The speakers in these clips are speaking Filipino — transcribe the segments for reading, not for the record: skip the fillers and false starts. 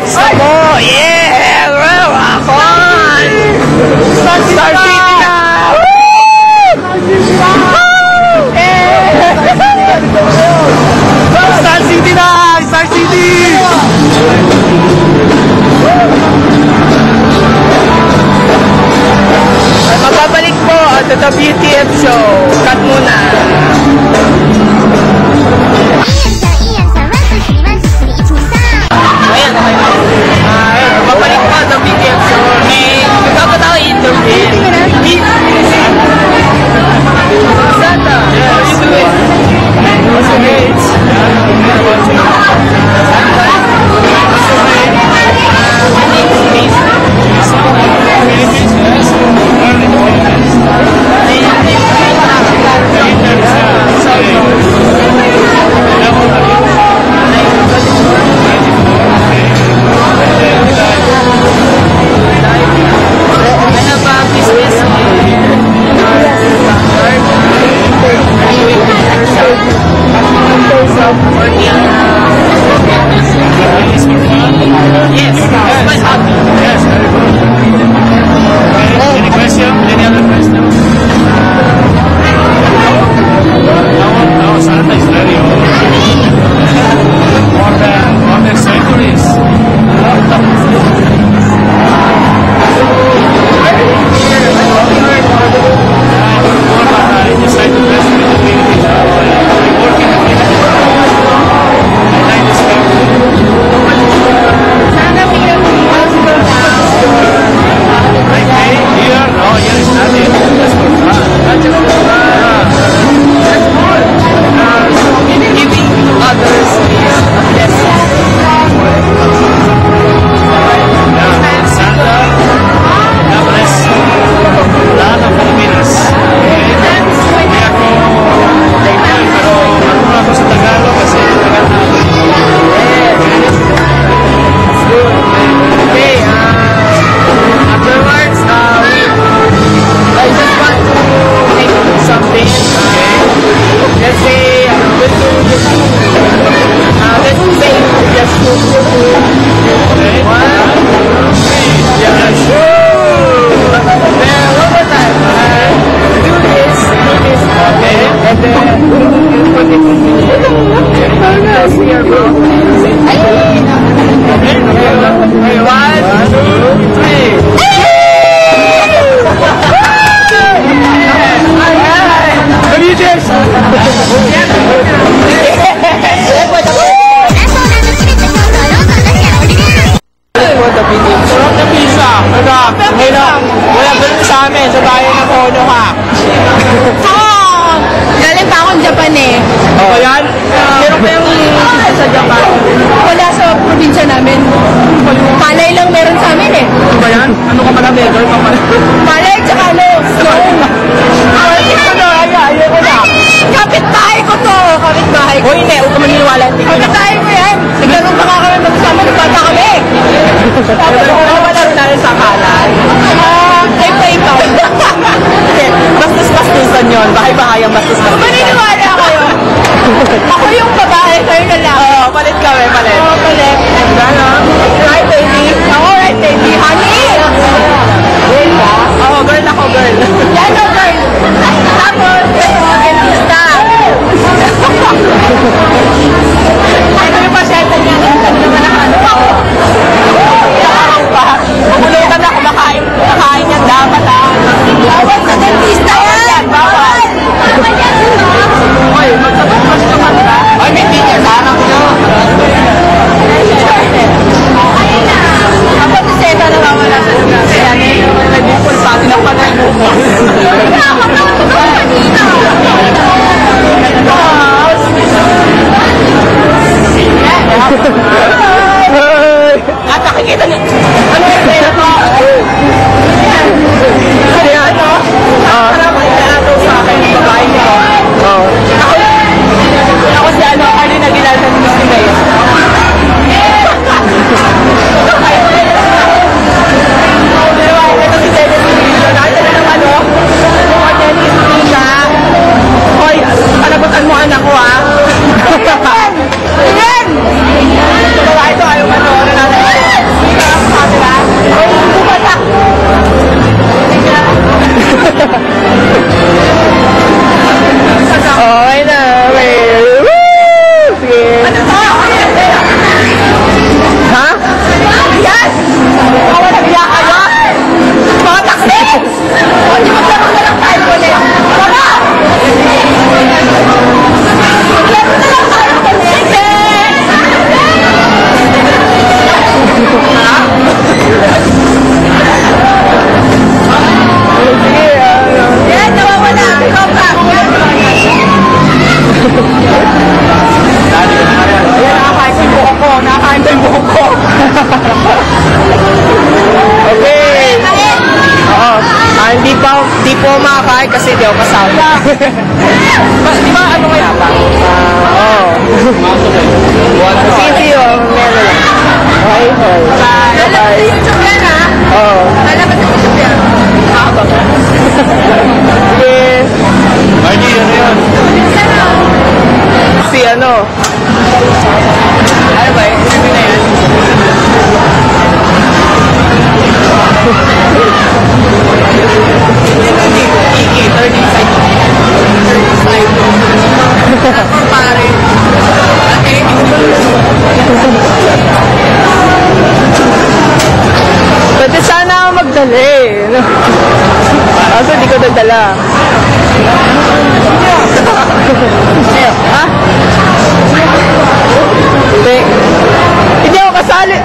Gusto mo? Yeah! Well, akon! Star City na! Star City na! Star City! Magbabalik po to the BTF show. Cut muna. Ayan, okay na. Magbabalik po to BTF show. May dapat ako interview. Santa. Yes. What's your name? Bastos-bastusan yun. Bahay-bahayang bastos-bastusan. Maniniwala kayo. Ako yung babae, kayo na lang. Oo, palit kami, palit. Oo, palit. Right, baby? Ako, right, baby. Honey? Girl ba? Oo, girl ako, girl. Yan o, girl. Tapos, dentista. Ano yung pasyente niya? Ano naman ang ano ako? Nakakaw pa. Pumulutan ako, makain yan dapat ah. Bawal sa dentista yan. Bawal. Oy, magtapas naman ba? Oy, may teacher sa anak nyo. Kapag si Seta nawawala sa lugar. Kaya nag-impul sa atin ang panay mo. At nakikita niyo. Ano yung pera ko? Kaya ano? Parang ikaataw sa akin yung babae niyo. Ako si ano, ano yung nagilasan ni Miss May. Ito si Dennis Rizzo. Nakita na naman o. Mga Dennis Rizzo. Hoy, palabutan mo anak ko ha. Yan! kasi di ako kasama. Di ba ano kaya ba? Oo. City o meron lang. Okay, okay. Lalabas sa YouTube yan ha? Oo. Lalabas sa YouTube yan. Sige. Margie, ano yun? Si ano? Ano ba? Sabi na yan. Iki, 30 side. 30 side. Ako pare. Ate, Pwede sana ako magdali. No? Kaso di ko dadala. Ha? Hindi ako kasali.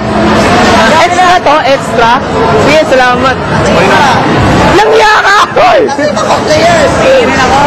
Extra to? Extra? Sige, salamat. Langya ka! Hoy! kasi makok na yan. Sige, rin ako.